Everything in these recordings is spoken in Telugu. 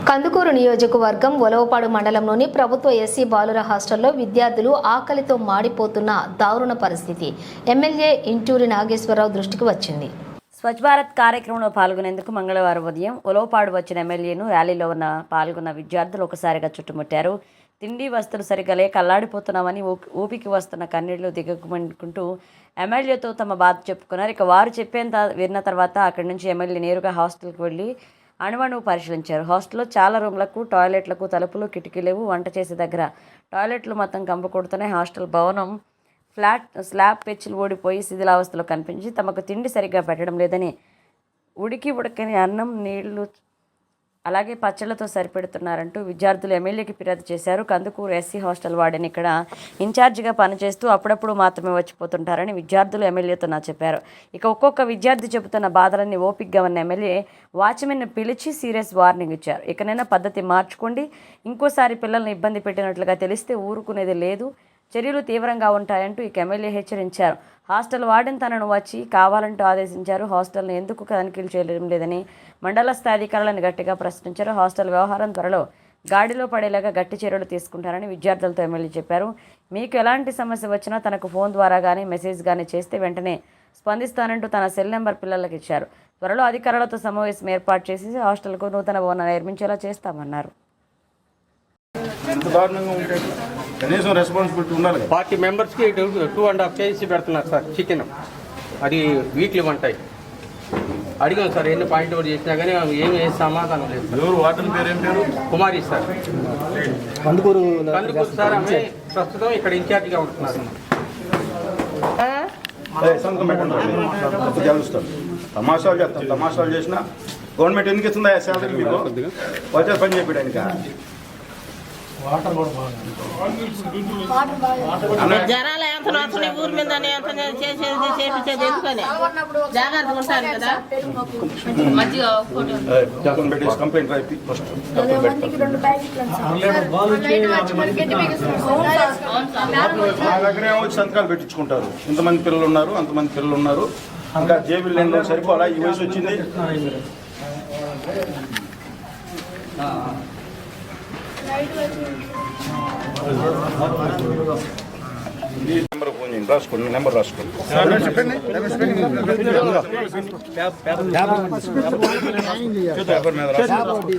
కందుకూరు నియోజకవర్గం ఒలవపాడు మండలంలోని ప్రభుత్వ ఎస్సీ బాలుర హాస్టల్లో విద్యార్థులు ఆకలితో మాడిపోతున్న దారుణ పరిస్థితి ఎమ్మెల్యే ఇంటూరి నాగేశ్వరరావు దృష్టికి వచ్చింది. స్వచ్ఛ భారత్ కార్యక్రమంలో పాల్గొనేందుకు మంగళవారం ఉదయం ఒలవపాడు వచ్చిన ఎమ్మెల్యేను ర్యాలీలో పాల్గొన్న విద్యార్థులు ఒకసారిగా చుట్టుముట్టారు. తిండి వస్తువులు సరిగ్గా లేక అల్లాడిపోతున్నామని ఊపికి వస్తున్న కన్నీళ్లు దిగకుంటూ ఎమ్మెల్యేతో తమ బాధ చెప్పుకున్నారు. ఇక వారు చెప్పేంత విన్న తర్వాత అక్కడి నుంచి ఎమ్మెల్యే నేరుగా హాస్టల్కి వెళ్ళి అణువణువు పరిశీలించారు. హాస్టల్లో చాలా రూమ్లకు, టాయిలెట్లకు తలుపులు, కిటికీలేవు. వంట చేసే దగ్గర టాయిలెట్లు మొత్తం కంపు కొడుతున్నాయి. హాస్టల్ భవనం స్లాబ్ పెచ్చులు ఓడిపోయి శిథిలావస్థలో కనిపించి తమకు తిండి సరిగ్గా పెట్టడం లేదని, ఉడకని అన్నం, నీళ్లు అలాగే పచ్చళ్లతో సరిపెడుతున్నారంటూ విద్యార్థులు ఎమ్మెల్యేకి ఫిర్యాదు చేశారు. కందుకూరు ఎస్సీ హాస్టల్ వార్డెన్ ఇక్కడ ఇన్ఛార్జిగా పనిచేస్తూ అప్పుడప్పుడు మాత్రమే వచ్చిపోతుంటారని విద్యార్థులు ఎమ్మెల్యేతో చెప్పారు. ఇక ఒక్కొక్క విద్యార్థి చెబుతున్న బాధలన్నీ ఓపికగా ఉన్న ఎమ్మెల్యే వాచ్మెన్ను పిలిచి సీరియస్ వార్నింగ్ ఇచ్చారు. ఇకనైనా పద్ధతి మార్చుకోండి, ఇంకోసారి పిల్లల్ని ఇబ్బంది పెట్టినట్లుగా తెలిస్తే ఊరుకునేది లేదు, చర్యలు తీవ్రంగా ఉంటాయంటూ ఇక ఎమ్మెల్యే హెచ్చరించారు. హాస్టల్ వార్డెన్ తనను వచ్చి కావాలంటూ ఆదేశించారు. హాస్టల్ను ఎందుకు తనిఖీలు చేయడం లేదని మండల స్థాయి అధికారులను గట్టిగా ప్రశ్నించారు. హాస్టల్ వ్యవహారం త్వరలో గాడిలో పడేలాగా గట్టి చర్యలు తీసుకుంటారని విద్యార్థులతో ఎమ్మెల్యే చెప్పారు. మీకు ఎలాంటి సమస్య వచ్చినా తనకు ఫోన్ ద్వారా కానీ మెసేజ్ కానీ చేస్తే వెంటనే స్పందిస్తానంటూ తన సెల్ నెంబర్ పిల్లలకు ఇచ్చారు. త్వరలో అధికారులతో సమావేశం ఏర్పాటు చేసి హాస్టల్కు నూతన భవనం నిర్మించేలా చేస్తామన్నారు. కనీసం రెస్పాన్సిబిలిటీ ఉండాలి. 40 మెంబర్స్కి 2.5 kg పెడుతున్నారు సార్ చికెన్. అది వీక్లీ ఉంటాయి. అడిగాం సార్ ఎన్ని పాయింట్ అవుట్ చేసినా కానీ ఏమి సమాధానం లేదు. ఎవరు వార్డెన్ పేరు ఏం పేరు? కుమారి సార్, కందుకూరు సార్. ఆమె ప్రస్తుతం ఇక్కడ ఇన్ఛార్జిగా ఉంటున్నారు. తమాషాలు చేస్తాం. తమాషాలు చేసినా గవర్నమెంట్ ఎందుకు ఇస్తుందా శాలరీ? మీకు వచ్చే పని చేయడానికి జనాలు ఎంత వస్తున్నాయి ఊరి మీద ఎంత చేసేది చేపించేది ఎందుకని జాగ్రత్తగా ఉంటారు కదా. కంప్లైంట్ మా దగ్గర వచ్చి సంతకాలు పెట్టించుకుంటారు. ఇంతమంది పిల్లలు ఉన్నారు, అంతమంది పిల్లలు ఉన్నారు, ఇంకా జేబులు లేని సరిపోలా. ఈ వయసు వచ్చింది. నెంబర్ ఫోన్ చేయండి, రాసుకోండి. నెంబర్ రాసుకోండి. పేపర్ మీద రాసుకోండి.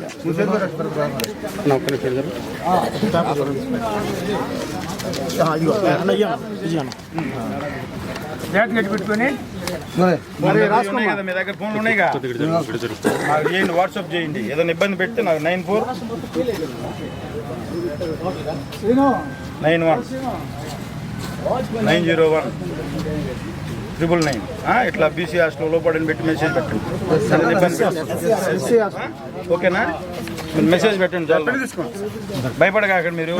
మీ దగ్గర ఫోన్లు ఉన్నాయి కదా, నాకు చేయండి, వాట్సాప్ చేయండి. ఏదైనా ఇబ్బంది పెడితే నాకు 9491901999 ఇట్లా బీసీ హాస్టల్ లోపడని పెట్టి మెసేజ్ పెట్టండి. ఓకేనా? మెసేజ్ పెట్టండి చాలు. భయపడగా అక్కడ మీరు